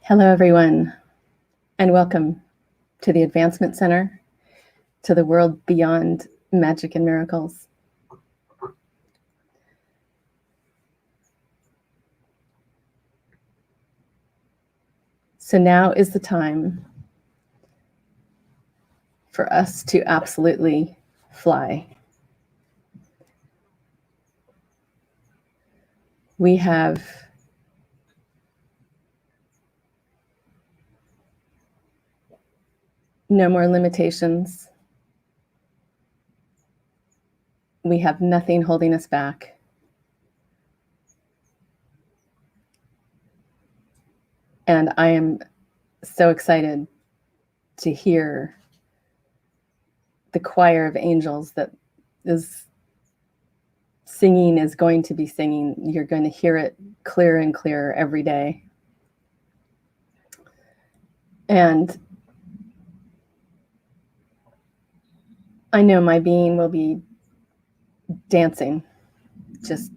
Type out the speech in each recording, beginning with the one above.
Hello, everyone, and welcome to the Advancement Center, to the world beyond magic and miracles. So now is the time for us to absolutely fly. We have no more limitations. We have nothing holding us back. And I am so excited to hear the choir of angels that is going to be singing. You're going to hear it clearer and clearer every day. And I know my being will be dancing, just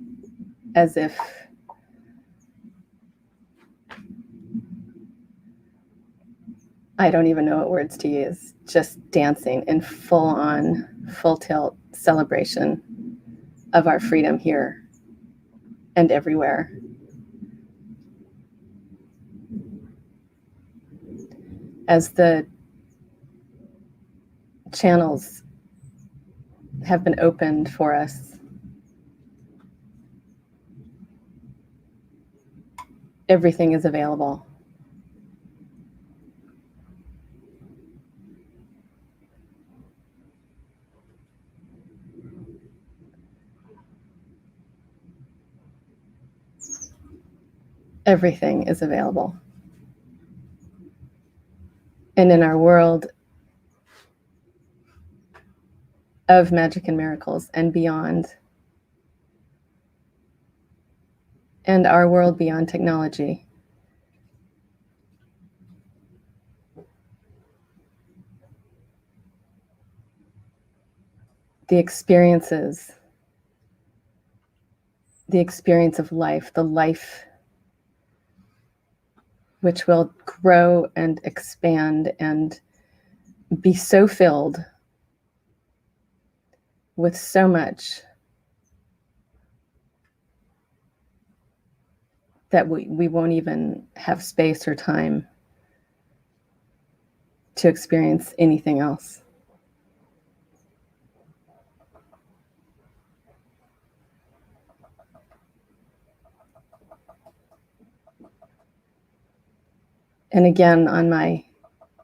as if I don't even know what words to use, just dancing in full tilt celebration of our freedom here and everywhere. As the channels have been opened for us, everything is available. Everything is available. And in our world of magic and miracles and beyond, and our world beyond technology, the experience of life, the life which will grow and expand and be so filled with so much that we won't even have space or time to experience anything else. And again, on my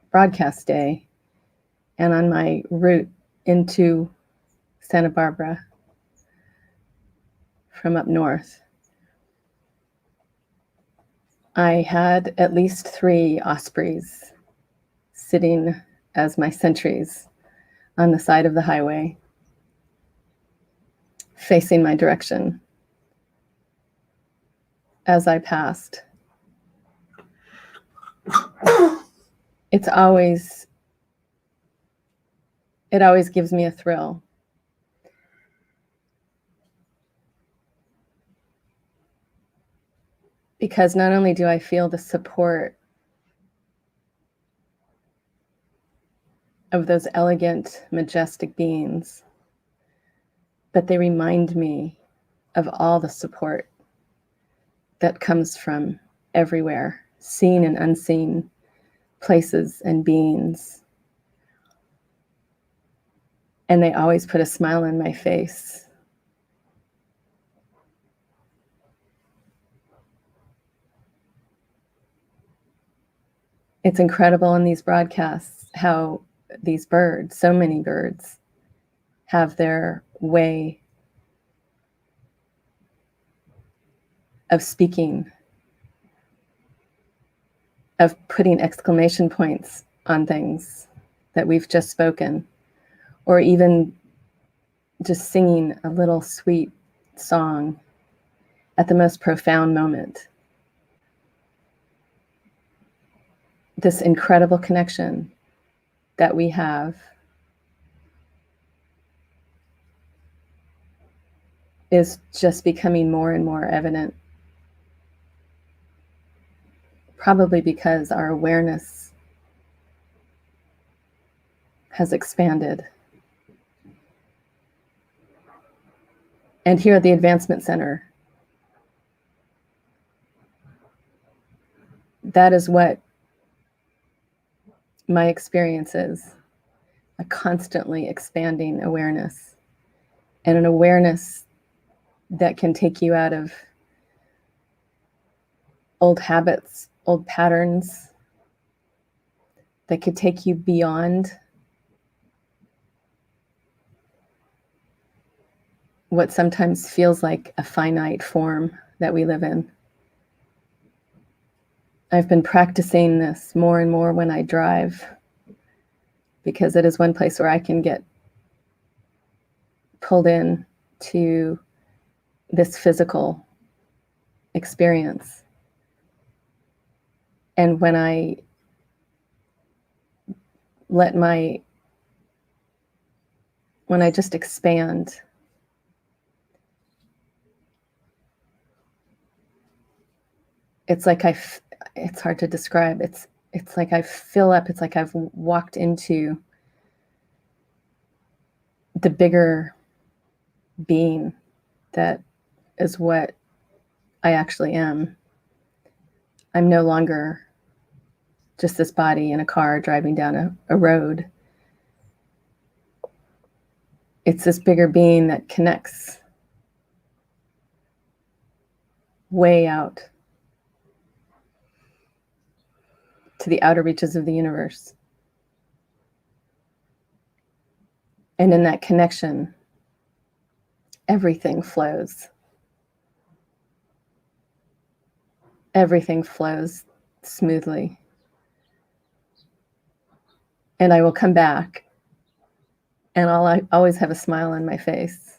broadcast day and on my route into Santa Barbara from up north, I had at least 3 ospreys sitting as my sentries on the side of the highway, facing my direction as I passed. It always gives me a thrill. Because not only do I feel the support of those elegant, majestic beings, but they remind me of all the support that comes from everywhere, seen and unseen places and beings. And they always put a smile on my face. It's incredible in these broadcasts how these birds, so many birds, have their way of speaking, of putting exclamation points on things that we've just spoken, or even just singing a little sweet song at the most profound moment. This incredible connection that we have is just becoming more and more evident. probably because our awareness has expanded. And here at the Advancement Center, that is what my experience is, a constantly expanding awareness, and an awareness that can take you out of old habits, old patterns, that could take you beyond what sometimes feels like a finite form that we live in. I've been practicing this more and more when I drive, because it is one place where I can get pulled in to this physical experience. And when I when I just expand, it's like it's hard to describe. It's like I fill up. It's like I've walked into the bigger being that is what I actually am. I'm no longer just this body in a car driving down a road. It's this bigger being that connects way out to the outer reaches of the universe. And in that connection, everything flows. Everything flows smoothly. And I will come back, and I always have a smile on my face,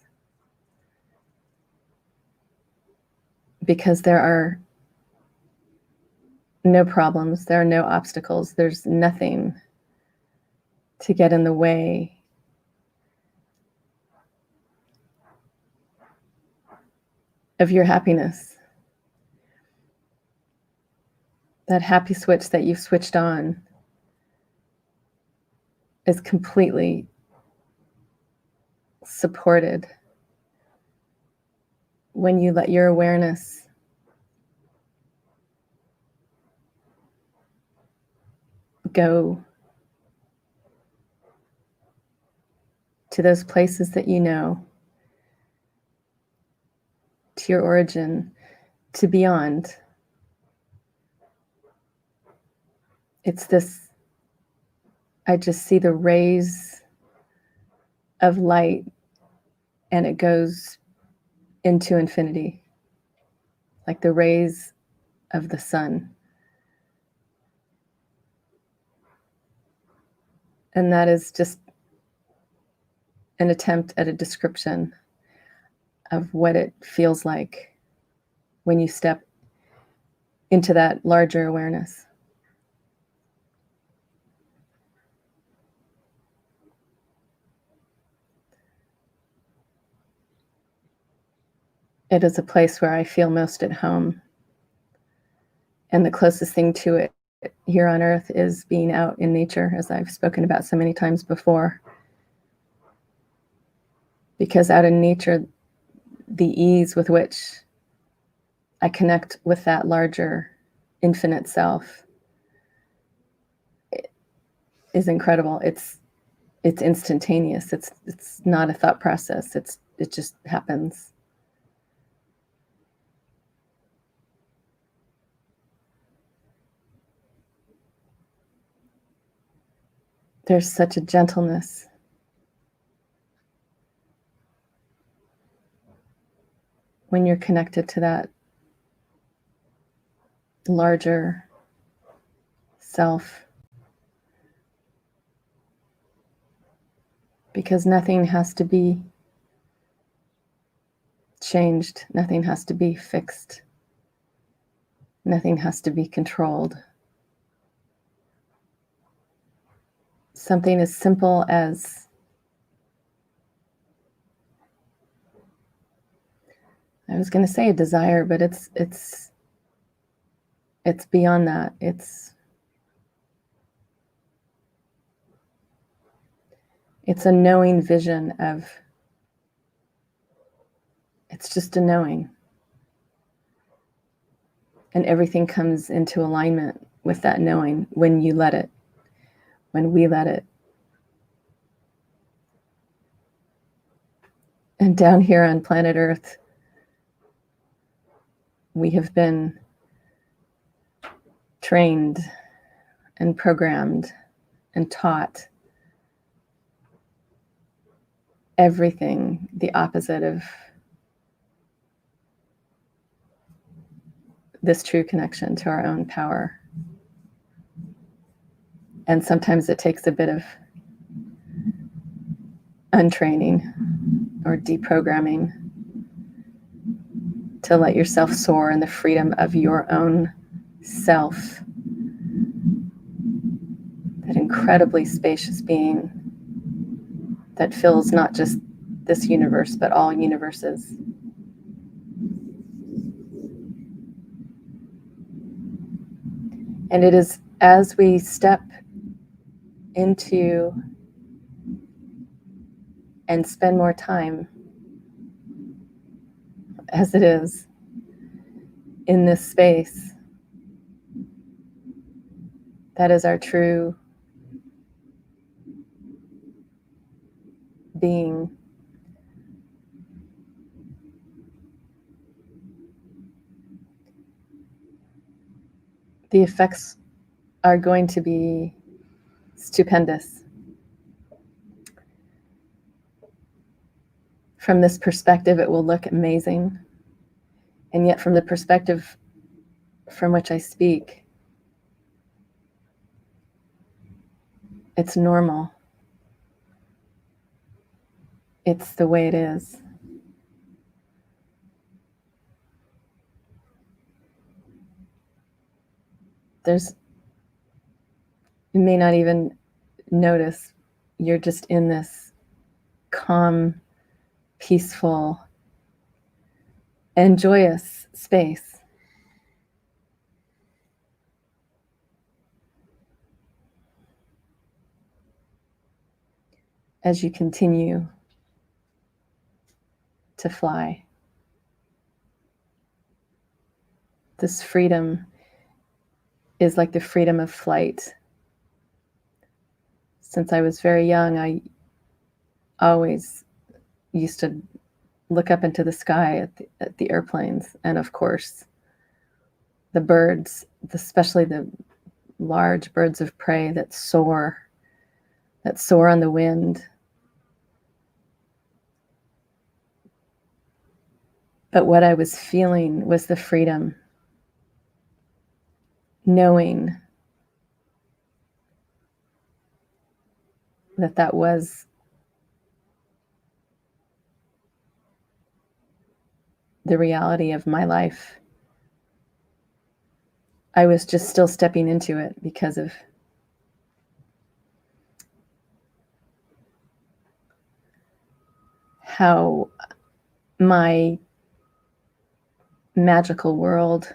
because there are no problems, there are no obstacles, there's nothing to get in the way of your happiness. That happy switch that you've switched on is completely supported when you let your awareness go to those places that you know, to your origin, to beyond. It's this, I just see the rays of light, and it goes into infinity, like the rays of the sun. And that is just an attempt at a description of what it feels like when you step into that larger awareness. It is a place where I feel most at home. And the closest thing to it here on earth is being out in nature, as I've spoken about so many times before. Because out in nature, the ease with which I connect with that larger infinite self is incredible. It's instantaneous. It's not a thought process. It just happens. There's such a gentleness. When you're connected to that larger self, because nothing has to be changed, nothing has to be fixed, nothing has to be controlled. Something as simple as, I was going to say a desire, but it's It's beyond that. It's a knowing vision of, it's just a knowing. And everything comes into alignment with that knowing when you let it, when we let it. And down here on planet Earth, we have been trained and programmed and taught everything the opposite of this true connection to our own power. And sometimes it takes a bit of untraining or deprogramming to let yourself soar in the freedom of your own self, that incredibly spacious being that fills not just this universe, but all universes. And it is as we step into and spend more time, as it is, in this space, that is our true being. The effects are going to be stupendous. From this perspective, it will look amazing. And yet from the perspective from which I speak, it's normal. It's the way it is. You may not even notice, you're just in this calm, peaceful, and joyous space. As you continue to fly. This freedom is like the freedom of flight. Since I was very young, I always used to look up into the sky at the airplanes, and of course, the birds, especially the large birds of prey that soar on the wind. But what I was feeling was the freedom, knowing that was the reality of my life. I was just still stepping into it because of how my magical world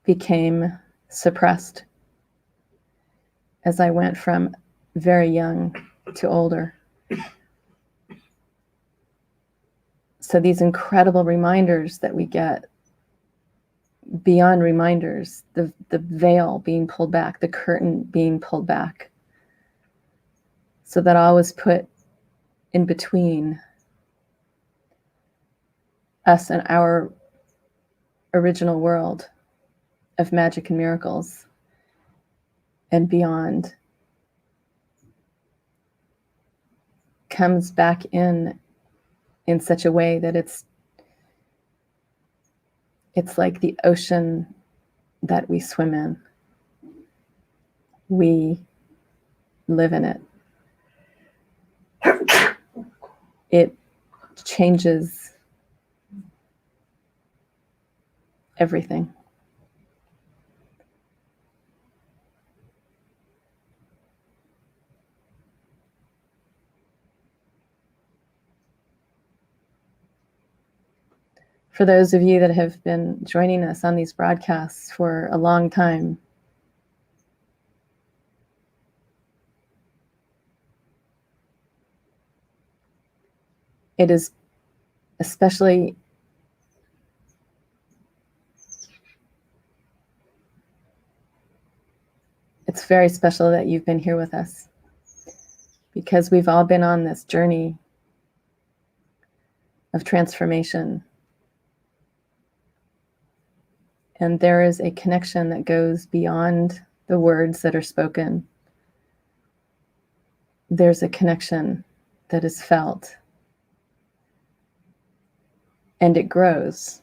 became suppressed as I went from very young to older. So these incredible reminders that we get, beyond reminders, the veil being pulled back, the curtain being pulled back, so that all was put in between us and our original world of magic and miracles and beyond, comes back in such a way that it's like the ocean that we swim in. We live in it. It changes everything. For those of you that have been joining us on these broadcasts for a long time, it is especially it's very special that you've been here with us, because we've all been on this journey of transformation. And there is a connection that goes beyond the words that are spoken. There's a connection that is felt, and it grows.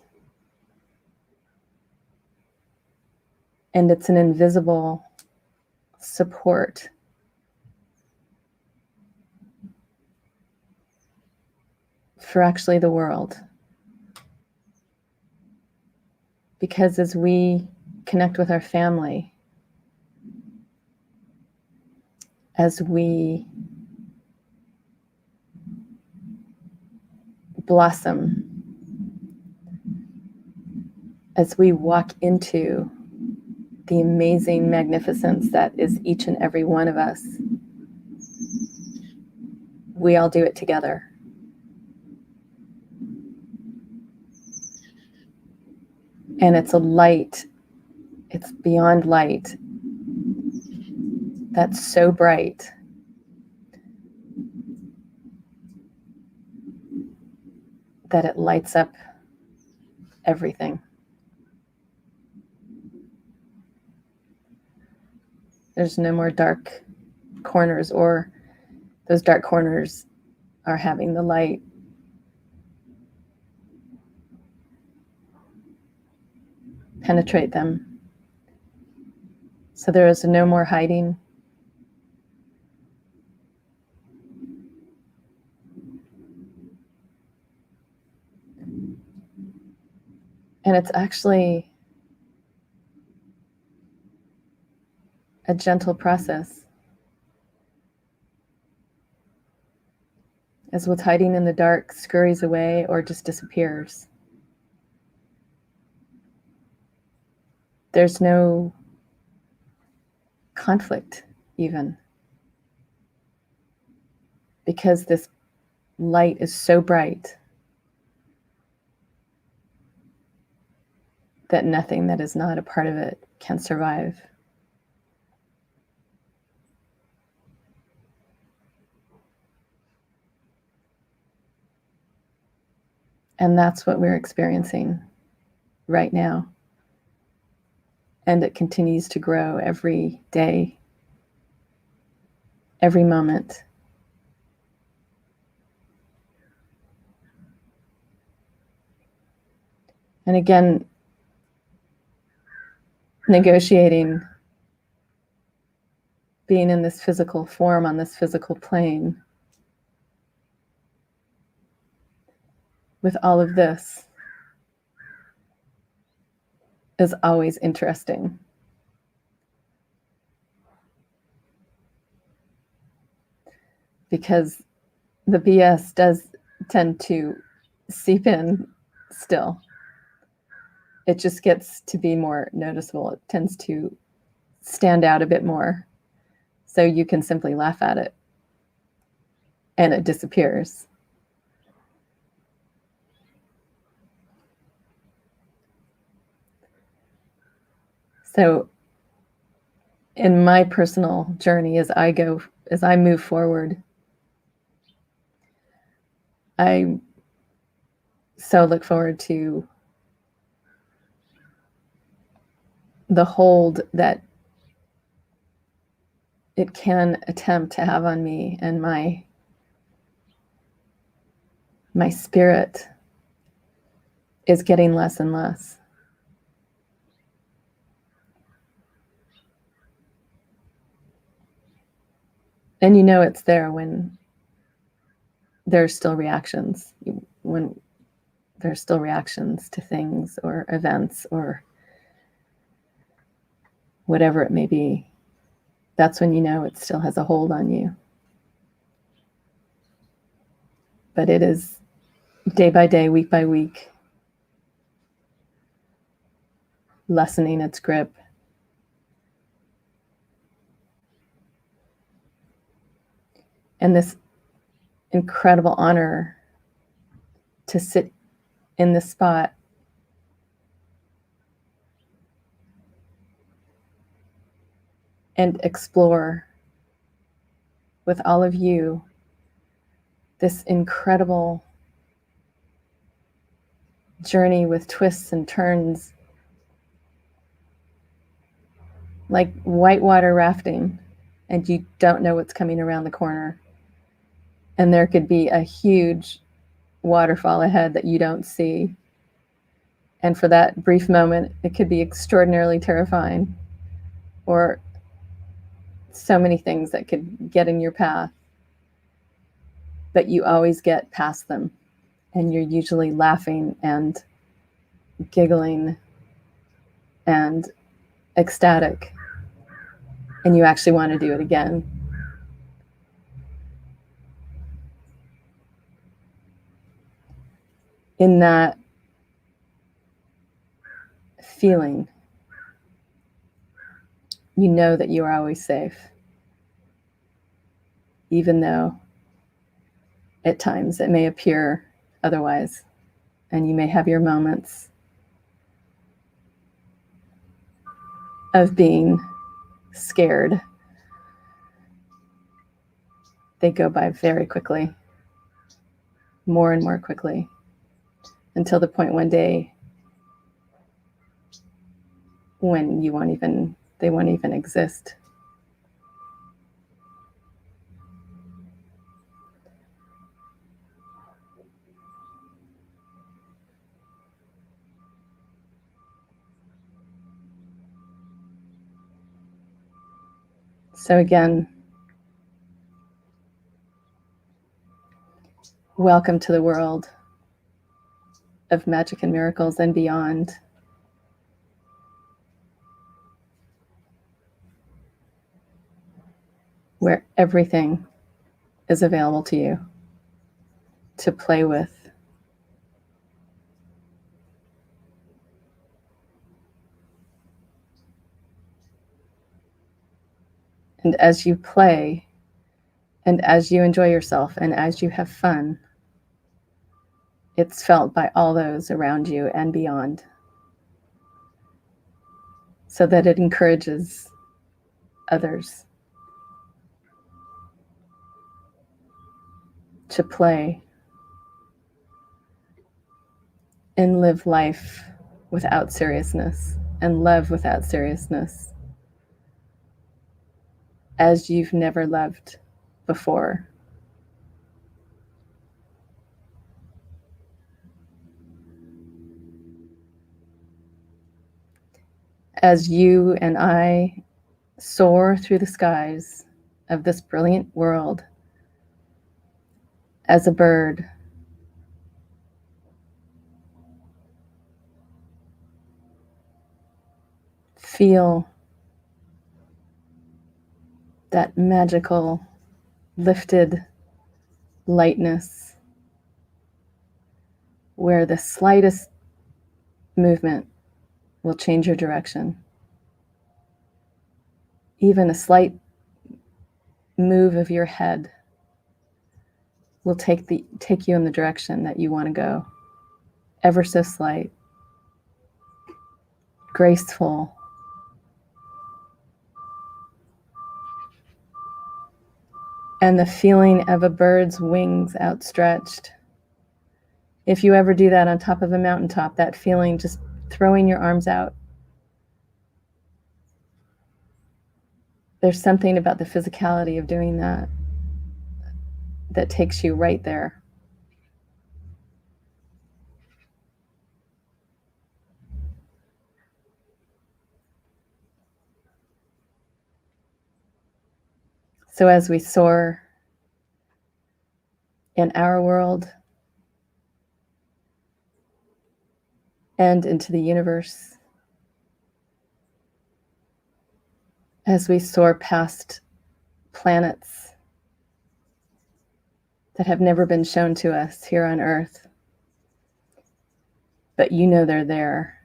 And it's an invisible support for actually the world. Because as we connect with our family, as we blossom, as we walk into the amazing magnificence that is each and every one of us, we all do it together. And it's a light, it's beyond light, that's so bright that it lights up everything. There's no more dark corners, or those dark corners are having the light penetrate them. So there is no more hiding. And it's actually a gentle process. As what's hiding in the dark scurries away or just disappears, there's no conflict even, because this light is so bright that nothing that is not a part of it can survive. And that's what we're experiencing right now. And it continues to grow every day, every moment. And again, negotiating being in this physical form, on this physical plane, with all of this is always interesting. Because the BS does tend to seep in still. It just gets to be more noticeable. It tends to stand out a bit more. So you can simply laugh at it and it disappears. So in my personal journey, as I move forward, I so look forward to the hold that it can attempt to have on me and my spirit is getting less and less. And you know it's there when there's still reactions, when there's still reactions to things or events or whatever it may be. That's when you know it still has a hold on you. But it is day by day, week by week, lessening its grip. And this incredible honor to sit in this spot and explore with all of you this incredible journey with twists and turns, like whitewater rafting, and you don't know what's coming around the corner. And there could be a huge waterfall ahead that you don't see. And for that brief moment, it could be extraordinarily terrifying, or so many things that could get in your path. But you always get past them, and you're usually laughing and giggling and ecstatic, and you actually want to do it again. In that feeling, you know that you are always safe, even though at times it may appear otherwise, and you may have your moments of being scared. They go by very quickly, more and more quickly, until the point one day when they won't even exist. So again, welcome to the world of magic and miracles and beyond, where everything is available to you to play with. And as you play, and as you enjoy yourself, and as you have fun, it's felt by all those around you and beyond, so that it encourages others to play and live life without seriousness and love without seriousness, as you've never loved before. As you and I soar through the skies of this brilliant world as a bird, feel that magical, lifted lightness, where the slightest movement will change your direction. Even a slight move of your head will take you in the direction that you want to go. Ever so slight, graceful, and the feeling of a bird's wings outstretched. If you ever do that on top of a mountaintop, that feeling, just throwing your arms out. There's something about the physicality of doing that that takes you right there. So as we soar in our world and into the universe, as we soar past planets that have never been shown to us here on Earth, but you know they're there.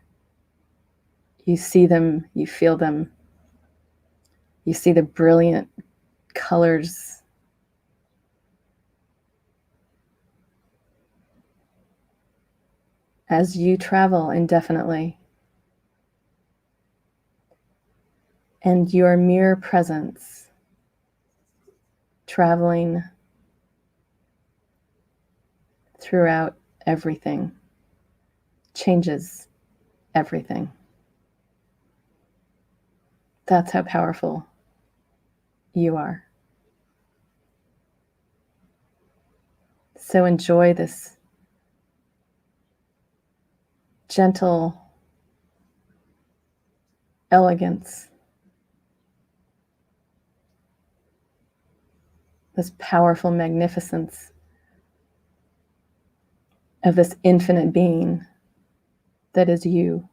You see them, you feel them, you see the brilliant colors as you travel indefinitely. And your mere presence, traveling throughout everything, changes everything. That's how powerful you are. So enjoy this gentle elegance, this powerful magnificence of this infinite being that is you.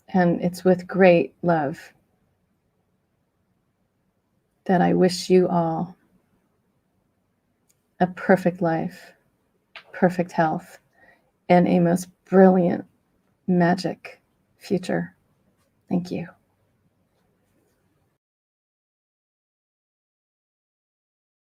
And it's with great love that I wish you all a perfect life, perfect health, and a most brilliant, magic future. Thank you.